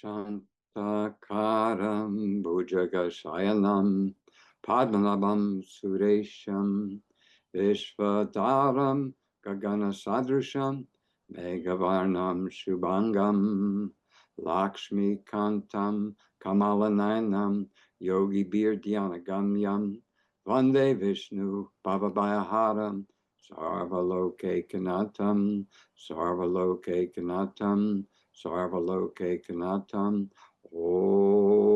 Shantakaram Bhujagashayanam Padmanabham Suresham Vishvadaram Gagana Sadrusham Meghavarnam Shubhangam Lakshmi Kantam Kamalanayanam Yogi Birdhyanagamyam Vande Vishnu Bhavabhayaharam Sarvaloke Kanatam Sarvaloke Kanatam Sarvaloke Kanatam Om.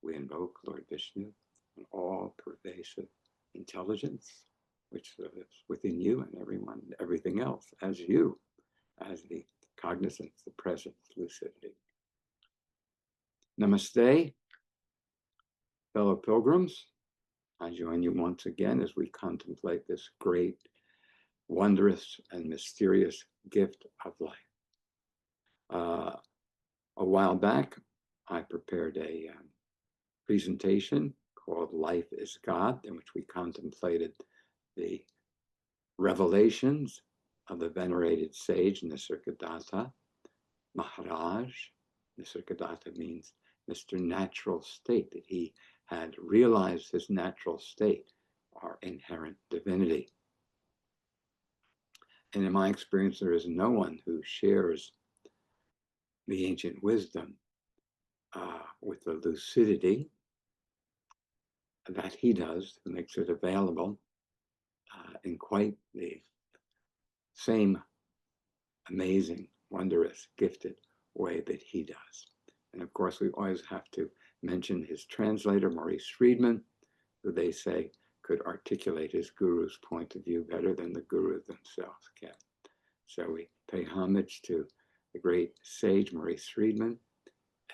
We invoke Lord Vishnu and all pervasive intelligence which lives within you and everyone, everything else, as you, as the cognizance, the presence, lucidity. Namaste, fellow pilgrims. I join you once again as we contemplate this great, wondrous, and mysterious gift of life. A while back, I prepared a presentation called Life is God, in which we contemplated the revelations of the venerated sage Nisargadatta Maharaj. Nisargadatta means Mr. Natural State, that he had realized his natural state, our inherent divinity. And in my experience, there is no one who shares the ancient wisdom with the lucidity that he does, who makes it available in quite the same amazing, wondrous, gifted way that he does. And of course, we always have to mention his translator, Maurice Friedman, who they say could articulate his guru's point of view better than the gurus themselves can. So we pay homage to the great sage Maurice Friedman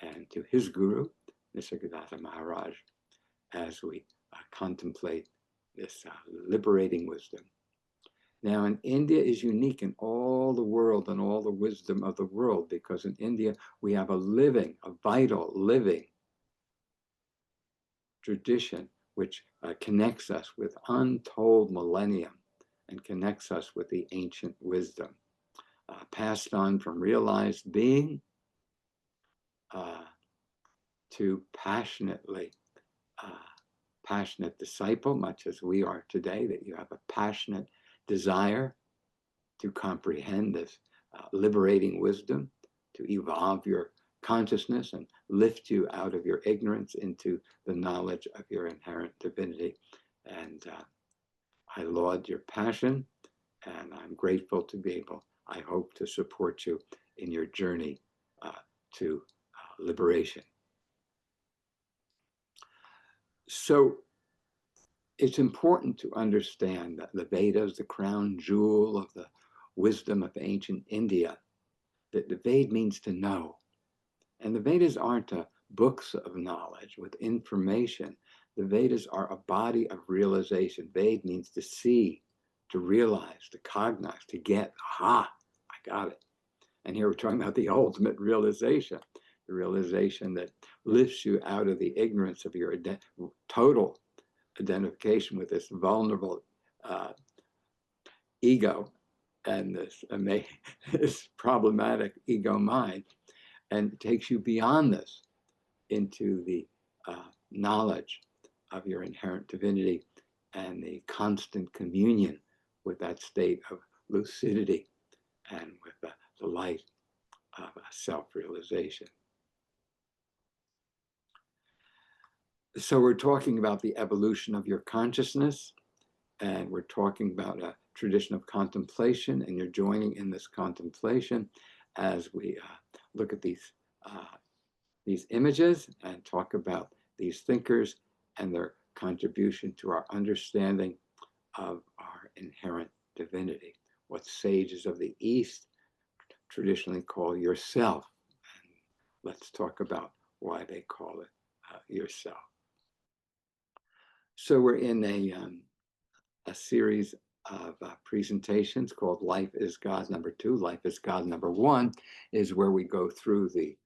and to his guru, Nisargadatta Maharaj, as we contemplate this liberating wisdom. Now, in India is unique in all the world and all the wisdom of the world, because in India we have a vital, living tradition which connects us with untold millennium and connects us with the ancient wisdom, passed on from realized being to passionate disciple, much as we are today, that you have a passionate desire to comprehend this liberating wisdom, to evolve your consciousness and lift you out of your ignorance into the knowledge of your inherent divinity. And I laud your passion, and I'm grateful to be able, I hope, to support you in your journey to liberation. So it's important to understand that the Vedas, the crown jewel of the wisdom of ancient India, that the Ved means to know. And the Vedas aren't books of knowledge with information. The Vedas are a body of realization. Ved means to see, to realize, to cognize, to get. Aha, I got it. And here we're talking about the ultimate realization, the realization that lifts you out of the ignorance of your total identification with this vulnerable ego and this problematic ego mind, and takes you beyond this into the knowledge of your inherent divinity and the constant communion with that state of lucidity and with the light of self-realization. So we're talking about the evolution of your consciousness, and we're talking about a tradition of contemplation, and you're joining in this contemplation as we look at these images and talk about these thinkers and their contribution to our understanding of our inherent divinity, what sages of the East traditionally call yourself. And let's talk about why they call it yourself. So we're in a series of presentations called Life is God #2. Life is God #1 is where we go through the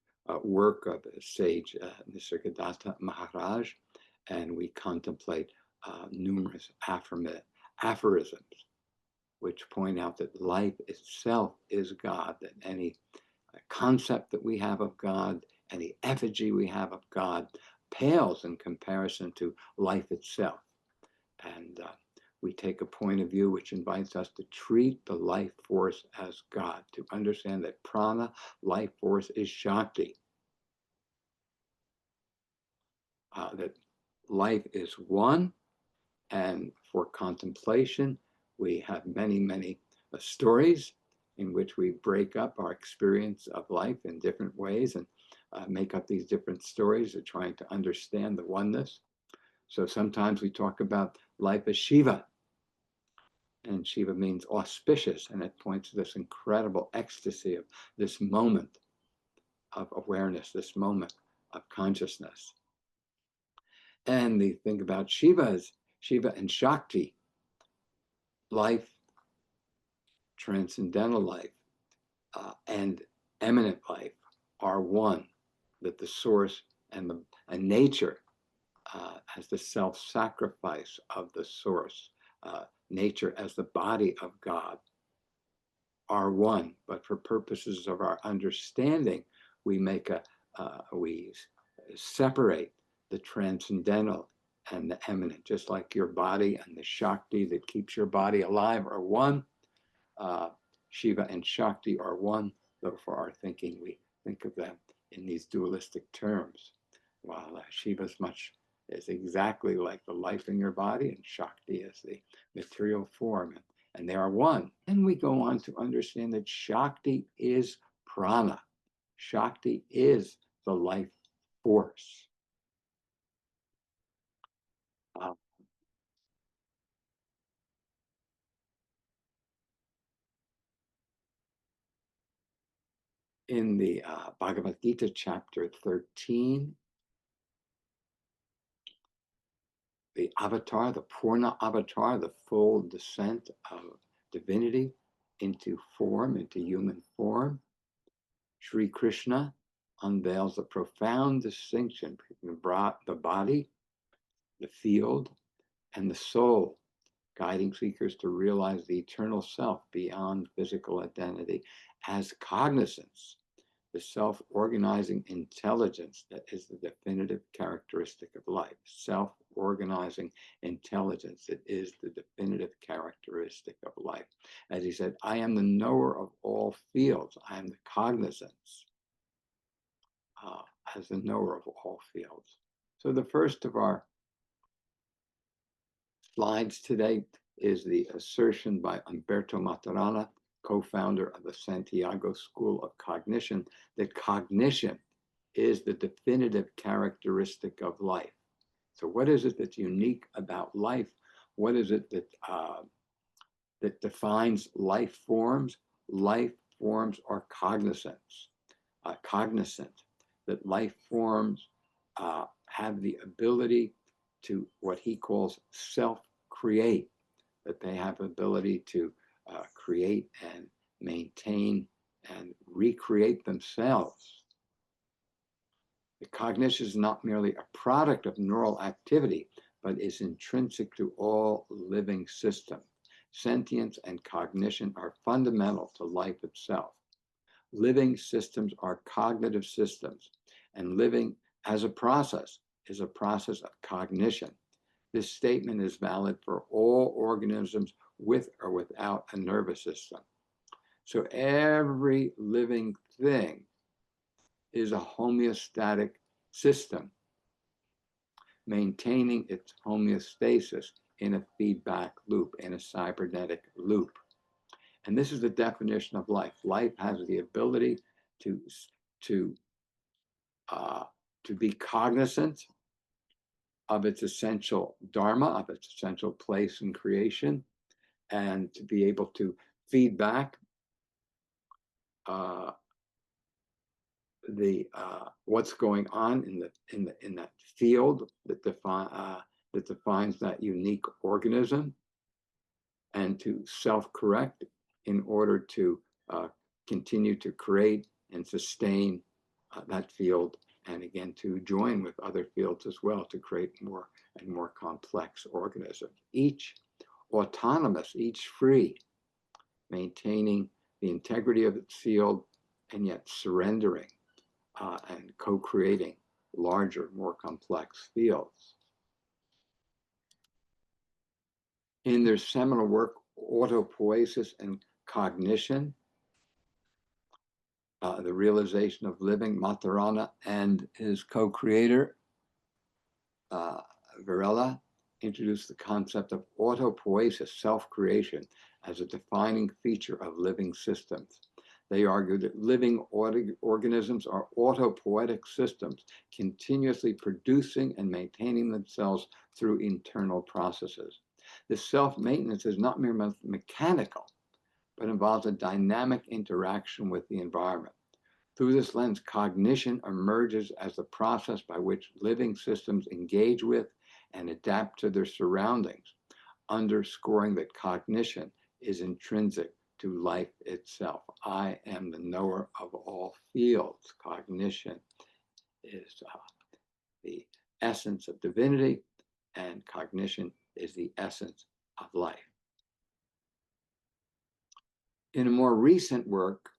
work of sage Nisargadatta Maharaj, and we contemplate numerous aphorisms which point out that life itself is God, that any concept that we have of God and the effigy we have of God pales in comparison to life itself. And we take a point of view which invites us to treat the life force as God, to understand that prana, life force, is Shakti. That life is one, and for contemplation, we have many, many stories in which we break up our experience of life in different ways and make up these different stories of trying to understand the oneness. So sometimes we talk about life as Shiva, and Shiva means auspicious, and it points to this incredible ecstasy of this moment of awareness, this moment of consciousness. And the thing about Shiva is Shiva and Shakti, life, transcendental life, and eminent life are one, that the source and nature as the self-sacrifice of the source, nature as the body of God are one. But for purposes of our understanding, we we separate the transcendental and the eminent, just like your body and the Shakti that keeps your body alive are one. Shiva and Shakti are one, though for our thinking, we think of them in these dualistic terms. While Shiva is exactly like the life in your body, and Shakti is the material form, and they are one. And we go on to understand that Shakti is prana. Shakti is the life force. In the Bhagavad Gita, chapter 13, the avatar, the Purna avatar, the full descent of divinity into form, into human form, Sri Krishna unveils a profound distinction between the body, the field, and the soul, guiding seekers to realize the eternal self beyond physical identity as cognizance, the self-organizing intelligence that is the definitive characteristic of life. Self-organizing intelligence that is the definitive characteristic of life. As he said, I am the knower of all fields. I am the cognizance as the knower of all fields. So the first of our slides today is the assertion by Umberto Maturana, co-founder of the Santiago School of Cognition, that cognition is the definitive characteristic of life. So what is it that's unique about life? What is it that, that defines life forms? Life forms are cognizance, cognizant, that life forms have the ability to what he calls self-create, that they have ability to create and maintain and recreate themselves. The cognition is not merely a product of neural activity, but is intrinsic to all living systems. Sentience and cognition are fundamental to life itself. Living systems are cognitive systems, and living as a process is a process of cognition. This statement is valid for all organisms with or without a nervous system. So every living thing is a homeostatic system, maintaining its homeostasis in a feedback loop, in a cybernetic loop. And this is the definition of life. Life has the ability to be cognizant of its essential dharma, of its essential place in creation, and to be able to feed back what's going on in that field that defines that unique organism, and to self-correct in order to continue to create and sustain that field, and again to join with other fields as well to create more and more complex organisms, each autonomous, each free, maintaining the integrity of its field and yet surrendering and co-creating larger, more complex fields. In their seminal work, Autopoiesis and Cognition, the realization of living, Prana and his co-creator, Varela, introduced the concept of autopoiesis, self-creation, as a defining feature of living systems. They argue that living organisms are autopoietic systems, continuously producing and maintaining themselves through internal processes. This self-maintenance is not merely mechanical, but involves a dynamic interaction with the environment. Through this lens, cognition emerges as the process by which living systems engage with and adapt to their surroundings, underscoring that cognition is intrinsic to life itself. I am the knower of all fields. Cognition is the essence of divinity, and cognition is the essence of life. In a more recent work,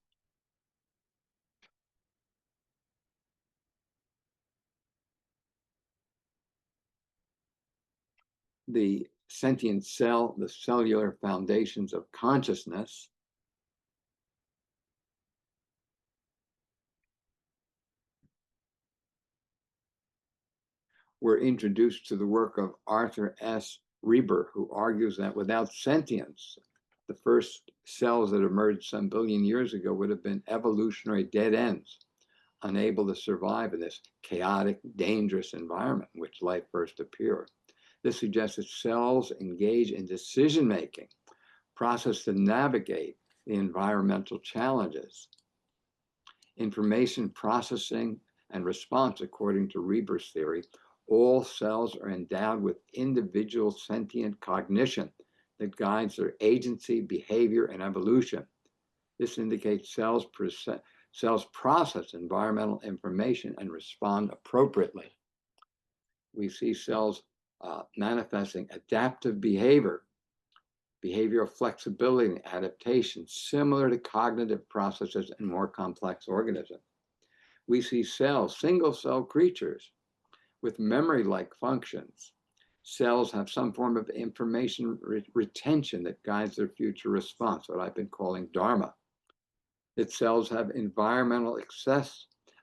The Sentient Cell, the Cellular Foundations of Consciousness, were introduced to the work of Arthur S. Reber, who argues that without sentience, the first cells that emerged some billion years ago would have been evolutionary dead ends, unable to survive in this chaotic, dangerous environment in which life first appeared. This suggests that cells engage in decision-making, process to navigate the environmental challenges. Information processing and response, according to Reber's theory, all cells are endowed with individual sentient cognition that guides their agency, behavior, and evolution. This indicates cells process environmental information and respond appropriately. We see cells manifesting adaptive behavior, behavioral flexibility and adaptation, similar to cognitive processes in more complex organisms. We see cells, single-cell creatures, with memory-like functions. Cells have some form of information retention that guides their future response, what I've been calling Dharma. That cells have environmental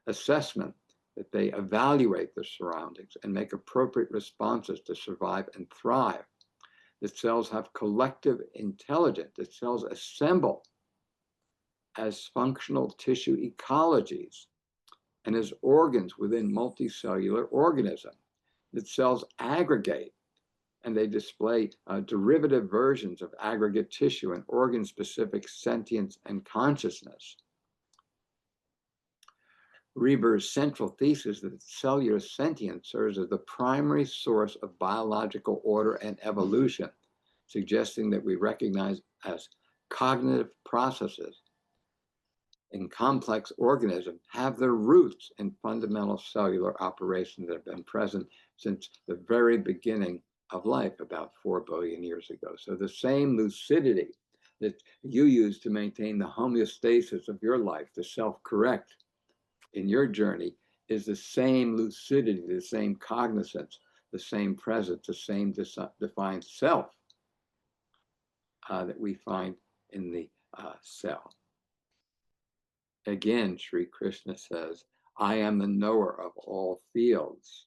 assessment, that they evaluate their surroundings and make appropriate responses to survive and thrive. That cells have collective intelligence, that cells assemble as functional tissue ecologies and as organs within multicellular organism. That cells aggregate and they display derivative versions of aggregate tissue and organ-specific sentience and consciousness. Reber's central thesis that cellular sentience serves as the primary source of biological order and evolution, suggesting that we recognize as cognitive processes in complex organisms have their roots in fundamental cellular operations that have been present since the very beginning of life about 4 billion years ago. So the same lucidity that you use to maintain the homeostasis of your life, to self-correct in your journey, is the same lucidity, the same cognizance, the same presence, the same defined self that we find in the cell. Again, Sri Krishna says, I am the knower of all fields.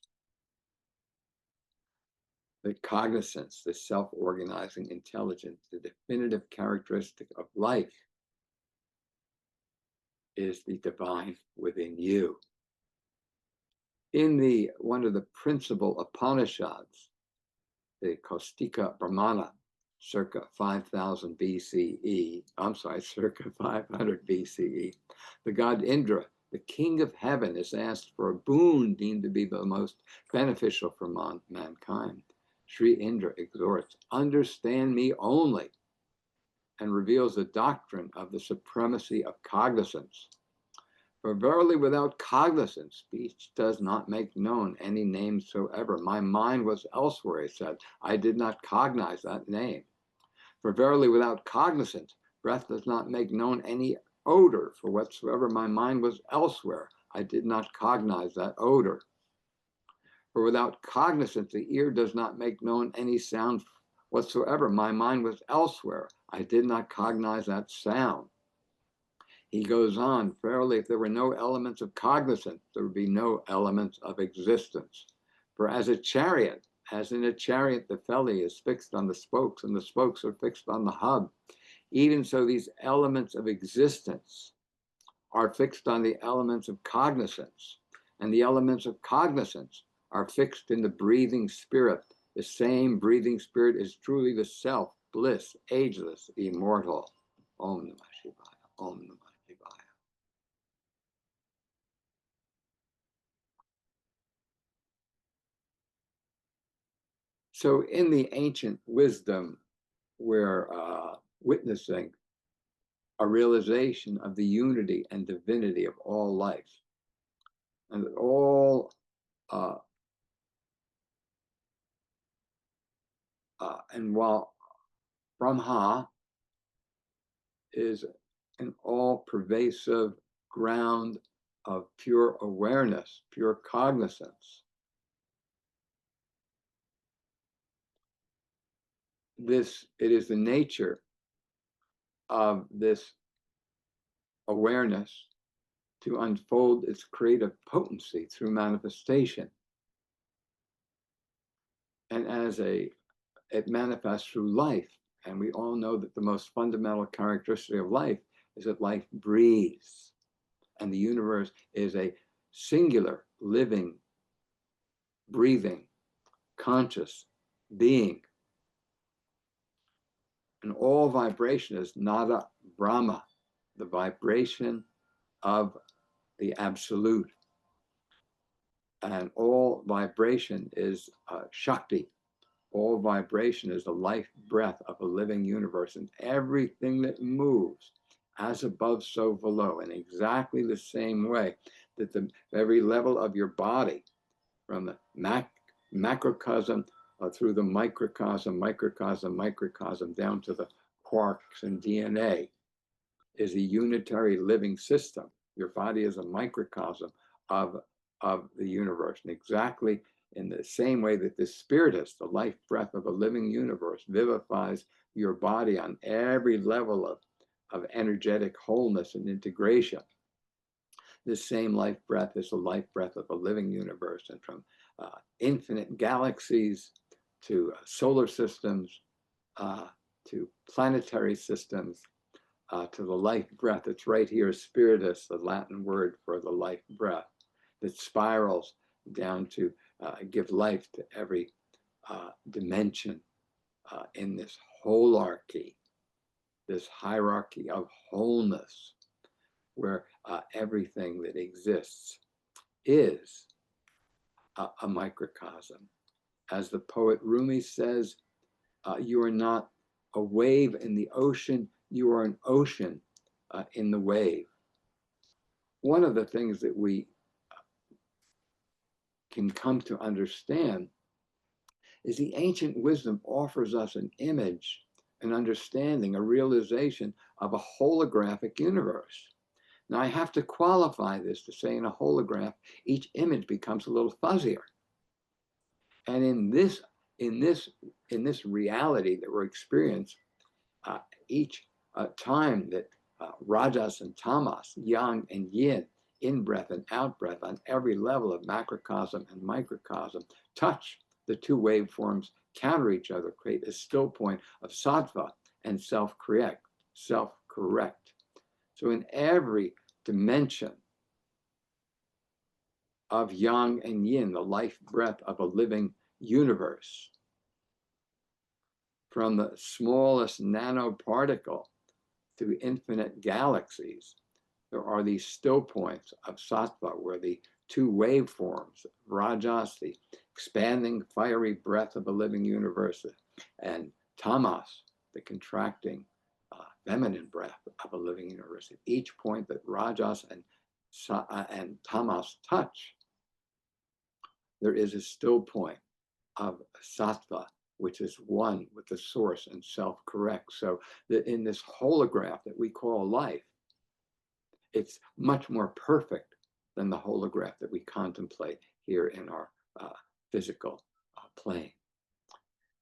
The cognizance, the self-organizing intelligence, the definitive characteristic of life is the divine within you. In one of the principal Upanishads, the Kaustika Brahmana, circa 5000 BCE, circa 500 BCE, the god Indra, the king of heaven, is asked for a boon deemed to be the most beneficial for mankind. Sri Indra exhorts, understand me only, and reveals the doctrine of the supremacy of cognizance. For verily without cognizance, speech does not make known any name soever. My mind was elsewhere, he said. I did not cognize that name. For verily without cognizance, breath does not make known any odor, for whatsoever my mind was elsewhere, I did not cognize that odor. For without cognizance, the ear does not make known any sound whatsoever. My mind was elsewhere. I did not cognize that sound. He goes on, verily, if there were no elements of cognizance, there would be no elements of existence. For as in a chariot, the felly is fixed on the spokes, and the spokes are fixed on the hub. Even so, these elements of existence are fixed on the elements of cognizance, and the elements of cognizance are fixed in the breathing spirit. The same breathing spirit is truly the self, bliss, ageless, immortal. Om Namah Shivaya. Om Namah Shivaya. So in the ancient wisdom, we're witnessing a realization of the unity and divinity of all life. And that all and while Brahma is an all-pervasive ground of pure awareness, pure cognizance, it is the nature of this awareness to unfold its creative potency through manifestation. And it manifests through life. And we all know that the most fundamental characteristic of life is that life breathes. And the universe is a singular, living, breathing, conscious being. And all vibration is Nada Brahma, the vibration of the absolute. And all vibration is Shakti. All vibration is the life breath of a living universe, and everything that moves, as above, so below, in exactly the same way that the every level of your body, from the macrocosm through the microcosm, microcosm, down to the quarks and DNA, is a unitary living system. Your body is a microcosm of the universe, and exactly in the same way that the spiritus, the life breath of a living universe, vivifies your body on every level of energetic wholeness and integration. This same life breath is the life breath of a living universe, and from infinite galaxies to solar systems to planetary systems to the life breath. It's right here, spiritus, the Latin word for the life breath, that spirals down to give life to every dimension in this holarchy, this hierarchy of wholeness, where everything that exists is a microcosm. As the poet Rumi says, you are not a wave in the ocean, you are an ocean in the wave. One of the things that we can come to understand is the ancient wisdom offers us an image, an understanding, a realization of a holographic universe. Now I have to qualify this to say in a holograph, each image becomes a little fuzzier. And in this reality that we're experiencing, each time that rajas and tamas, yang and yin, in-breath and out-breath on every level of macrocosm and microcosm touch, the two waveforms counter each other, create a still point of sattva and self-correct. So in every dimension of yang and yin, the life breath of a living universe, from the smallest nanoparticle to infinite galaxies, there are these still points of sattva where the two waveforms, rajas, the expanding fiery breath of a living universe, and tamas, the contracting feminine breath of a living universe. At each point that rajas and tamas touch, there is a still point of sattva, which is one with the source and self-correct. So that in this holograph that we call life, it's much more perfect than the holograph that we contemplate here in our physical plane.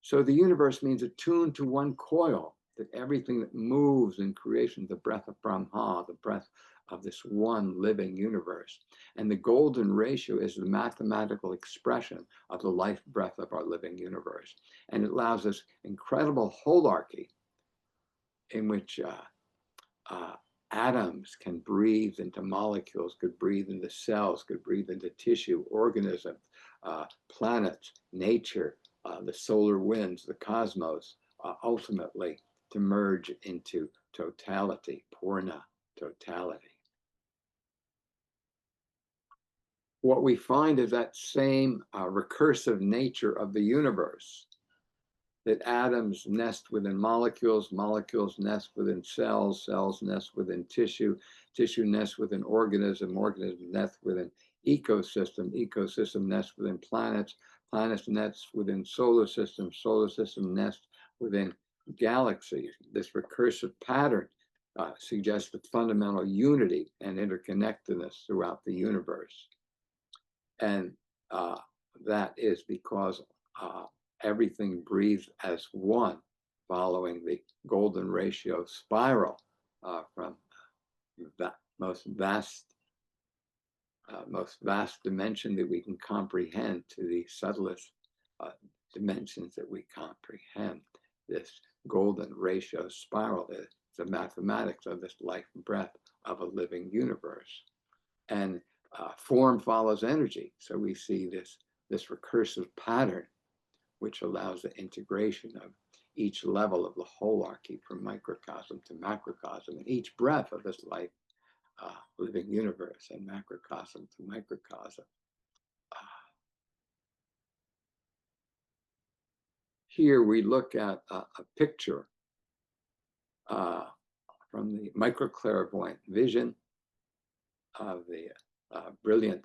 So the universe means attuned to one coil, that everything that moves in creation, the breath of Brahma, the breath of this one living universe. And the golden ratio is the mathematical expression of the life breath of our living universe. And it allows us incredible holarchy in which atoms can breathe into molecules, could breathe into cells, could breathe into tissue, organisms, planets, nature, the solar winds, the cosmos, ultimately to merge into totality, Purna, totality. What we find is that same recursive nature of the universe, that atoms nest within molecules, molecules nest within cells, cells nest within tissue, tissue nests within organism, organism nest within ecosystem, ecosystem nests within planets, planets nest within solar system nest within galaxies. This recursive pattern suggests the fundamental unity and interconnectedness throughout the universe. And that is because everything breathes as one, following the golden ratio spiral from that most vast dimension that we can comprehend to the subtlest dimensions that we comprehend. This golden ratio spiral is the mathematics of this life and breath of a living universe. And form follows energy. So we see this recursive pattern, which allows the integration of each level of the holarchy from microcosm to macrocosm, and each breath of this life living universe, and macrocosm to microcosm. Here we look at a picture from the microclarivoyant vision of the brilliant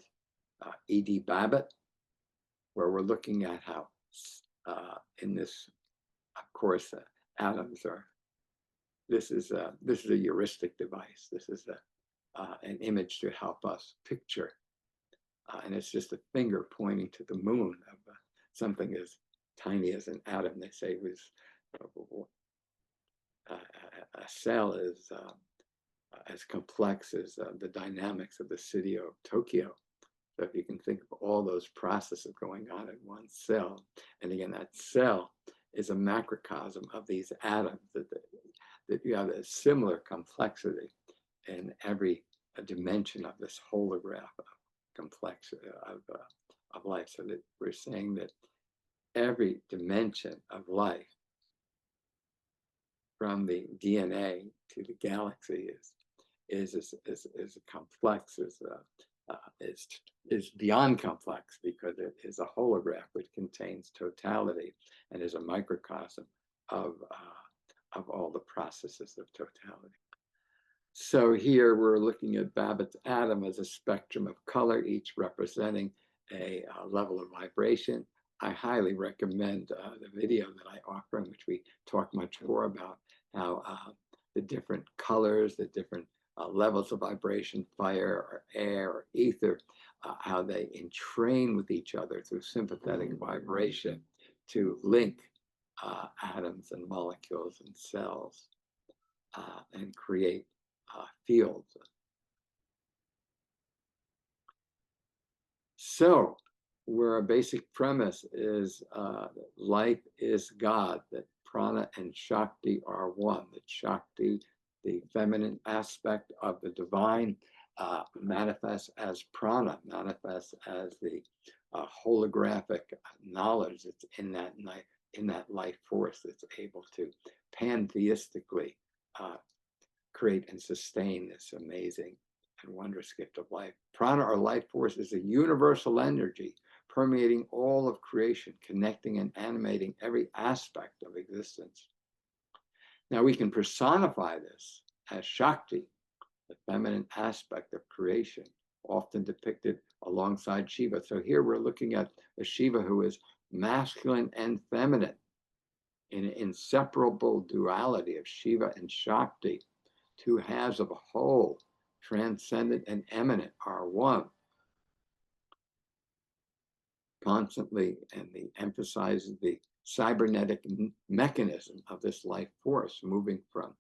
E.D. Babbitt, where we're looking at how in this, of course, atoms are, this is a heuristic device. This is an image to help us picture. And it's just a finger pointing to the moon of something as tiny as an atom. They say was a cell is as complex as the dynamics of the city of Tokyo. So if you can think of all those processes going on in one cell, and again, that cell is a macrocosm of these atoms, that you have a similar complexity in every dimension of this holograph of complexity of life. So that we're saying that every dimension of life, from the DNA to the galaxy, is as complex as is beyond complex, because it is a holograph which contains totality and is a microcosm of all the processes of totality. So here we're looking at Babbitt's atom as a spectrum of color, each representing a level of vibration. I highly recommend the video that I offer, in which we talk much more about how the different colors, the different levels of vibration, fire or air or ether, how they entrain with each other through sympathetic vibration to link atoms and molecules and cells and create fields. So, where a basic premise is life is God, that Prana and Shakti are one, that Shakti, the feminine aspect of the divine, manifests as Prana, manifests as the holographic knowledge that's in that life force that's able to pantheistically create and sustain this amazing and wondrous gift of life. Prana, or life force, is a universal energy permeating all of creation, connecting and animating every aspect of existence. Now we can personify this as Shakti, the feminine aspect of creation, often depicted alongside Shiva. So here we're looking at a Shiva who is masculine and feminine in an inseparable duality of Shiva and Shakti, two halves of a whole, transcendent and eminent are one. Constantly, and the emphasizes the cybernetic mechanism of this life force, moving from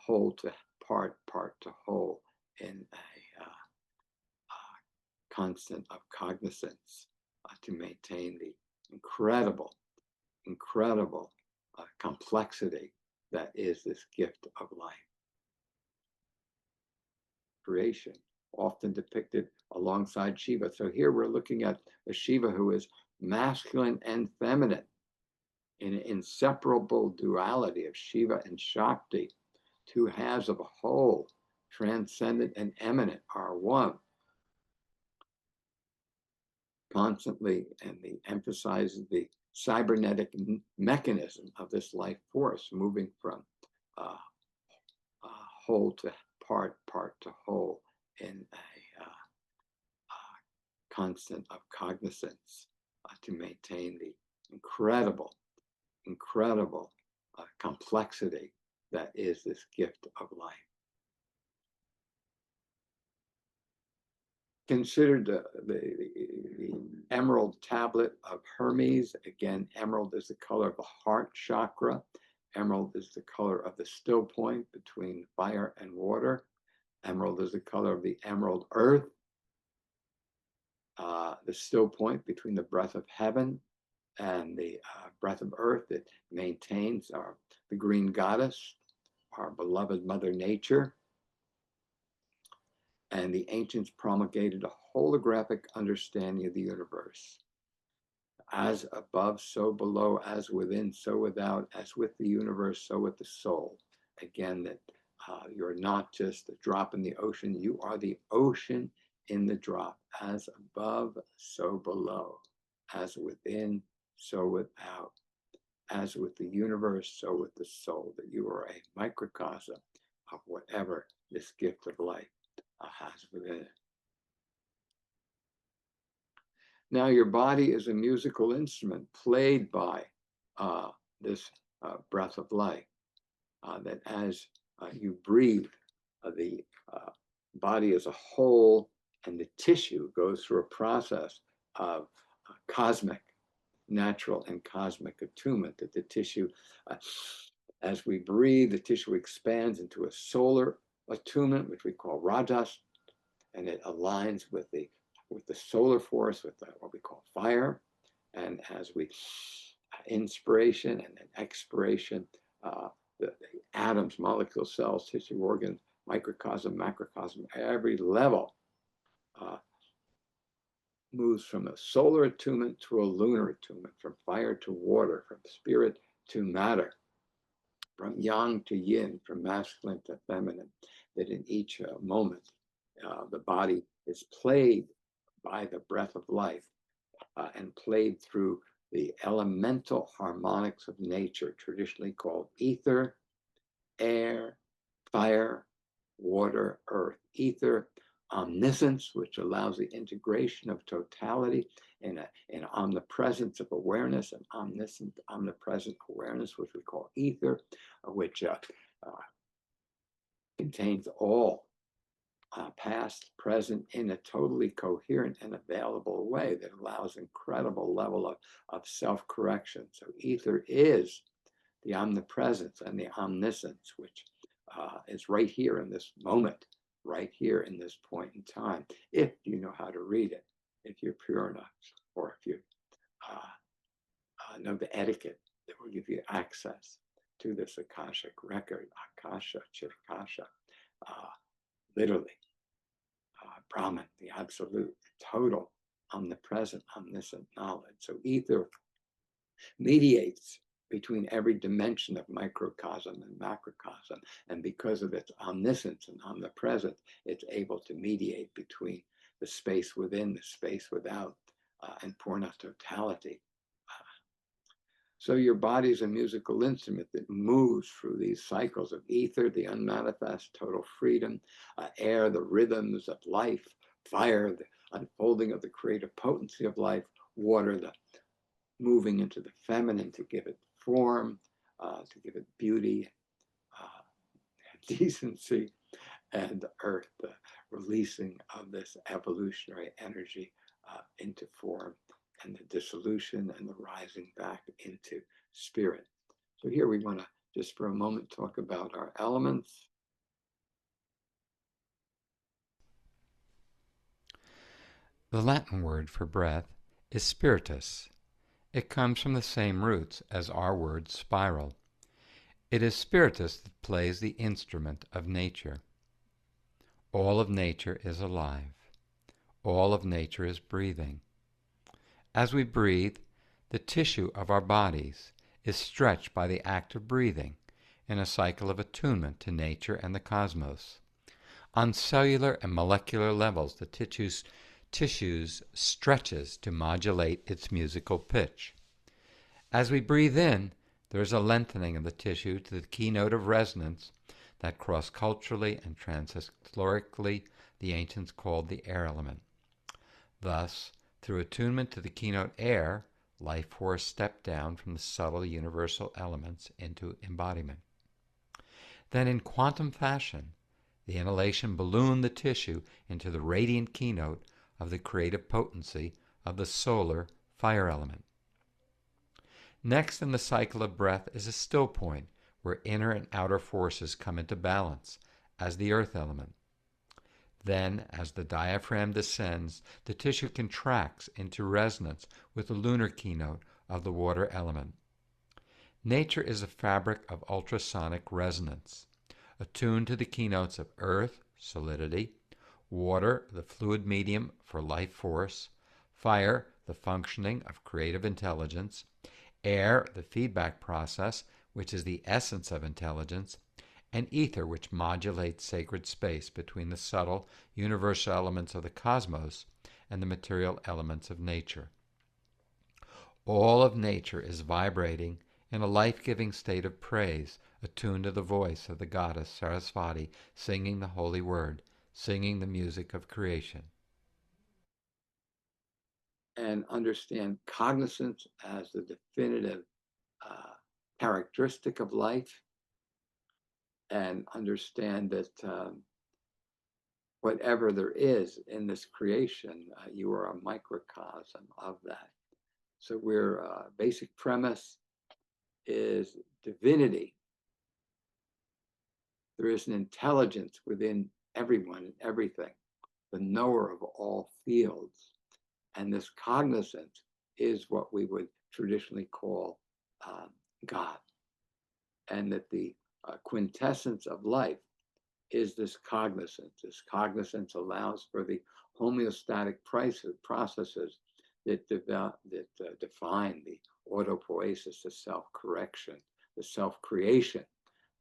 whole to part, part to whole, in a constant of cognizance to maintain the incredible complexity that is this gift of life. Creation, often depicted alongside Shiva. So here we're looking at a Shiva who is masculine and feminine in an inseparable duality of Shiva and Shakti, two halves of a whole, transcendent and eminent are one. Constantly, and the emphasizes the cybernetic mechanism of this life force, moving from whole to part, part to whole, in a constant of cognizance to maintain the incredible complexity that is this gift of life. Considered the emerald tablet of Hermes. Again, emerald is the color of the heart chakra. Emerald is the color of the still point between fire and water. Emerald is the color of the emerald earth, the still point between the breath of heaven and the breath of earth. It maintains the green goddess, our beloved Mother Nature. And the ancients promulgated a holographic understanding of the universe. As above, so below, as within, so without, as with the universe, so with the soul. Again, that you're not just a drop in the ocean, you are the ocean in the drop. As above, so below. As within, so without. As with the universe, so with the soul. That you are a microcosm of whatever this gift of life has within it. Now, your body is a musical instrument played by this breath of life. That as you breathe, the body as a whole and the tissue goes through a process of cosmic, natural, and cosmic attunement. That the tissue, as we breathe, the tissue expands into a solar attunement, which we call rajas, and it aligns with the solar force, with what we call fire. And as we inspiration and then expiration, the atoms, molecules, cells, tissue, organs, microcosm, macrocosm, every level moves from a solar attunement to a lunar attunement, from fire to water, from spirit to matter, from yang to yin, from masculine to feminine. That in each moment, the body is played by the breath of life and played through the elemental harmonics of nature, traditionally called ether, air, fire, water, earth. Ether, omniscience, which allows the integration of totality in an omnipresence of awareness, and omniscient, omnipresent awareness, which we call ether, which contains all past, present, in a totally coherent and available way that allows incredible level of self-correction. So ether is the omnipresence and the omniscience, which is right here in this moment, right here in this point in time, if you know how to read it, if you're pure enough, or if you know the etiquette that will give you access to this Akashic record, Akasha, Chitakasha, literally. Brahman, the absolute, total, omnipresent, omniscient knowledge. So ether mediates between every dimension of microcosm and macrocosm. And because of its omniscience and omnipresence, it's able to mediate between the space within, the space without, and Purna totality. So your body is a musical instrument that moves through these cycles of ether, the unmanifest, total freedom, air, the rhythms of life, fire, the unfolding of the creative potency of life, water, the moving into the feminine to give it form, to give it beauty, decency, and the earth, the releasing of this evolutionary energy into form, and the dissolution and the rising back into spirit. So here we want to just for a moment talk about our elements. The Latin word for breath is spiritus. It comes from the same roots as our word spiral. It is spiritus that plays the instrument of nature. All of nature is alive. All of nature is breathing. As we breathe, the tissue of our bodies is stretched by the act of breathing in a cycle of attunement to nature and the cosmos. On cellular and molecular levels, the tissues stretches to modulate its musical pitch. As we breathe in, there is a lengthening of the tissue to the keynote of resonance that cross-culturally and transhistorically the ancients called the air element. Thus, through attunement to the keynote air, life force stepped down from the subtle universal elements into embodiment. Then in quantum fashion, the inhalation ballooned the tissue into the radiant keynote of the creative potency of the solar fire element. Next in the cycle of breath is a still point where inner and outer forces come into balance as the earth element. Then, as the diaphragm descends, the tissue contracts into resonance with the lunar keynote of the water element. Nature is a fabric of ultrasonic resonance, attuned to the keynotes of earth, solidity, water, the fluid medium for life force, fire, the functioning of creative intelligence, air, the feedback process, which is the essence of intelligence, and ether, which modulates sacred space between the subtle, universal elements of the cosmos and the material elements of nature. All of nature is vibrating in a life-giving state of praise, attuned to the voice of the goddess Saraswati, singing the holy word, singing the music of creation. And understand cognizance as the definitive characteristic of life, and understand that whatever there is in this creation, you are a microcosm of that. So we're basic premise is divinity. There is an intelligence within everyone and everything, the knower of all fields. And this cognizance is what we would traditionally call God. And that the quintessence of life is this cognizance. This cognizance allows for the homeostatic processes that define the autopoiesis, the self-correction, the self-creation,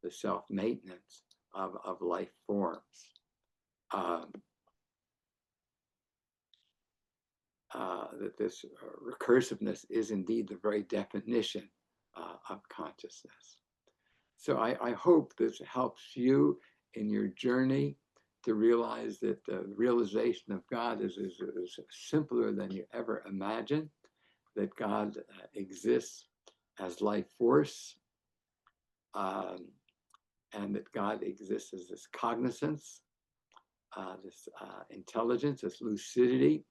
the self-maintenance of life forms. That this recursiveness is indeed the very definition of consciousness. So I hope this helps you in your journey to realize that the realization of God is simpler than you ever imagined, that God exists as life force, and that God exists as this cognizance, this intelligence, this lucidity,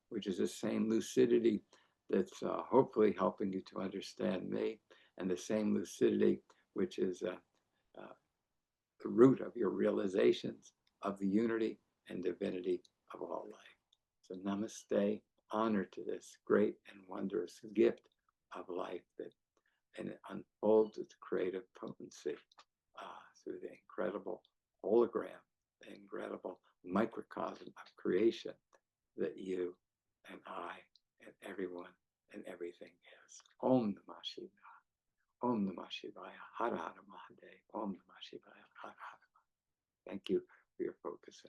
which is the same lucidity that's hopefully helping you to understand me, and the same lucidity which is the root of your realizations of the unity and divinity of all life. So namaste, honor to this great and wondrous gift of life that, and it unfolds its creative potency through the incredible hologram, the incredible microcosm of creation that you and I and everyone and everything is. Om Namah Shivaya. Om Namah Shivaya. Hara Hara Mahadev. Om Namah Shivaya. Hara Hara. Thank you for your focus.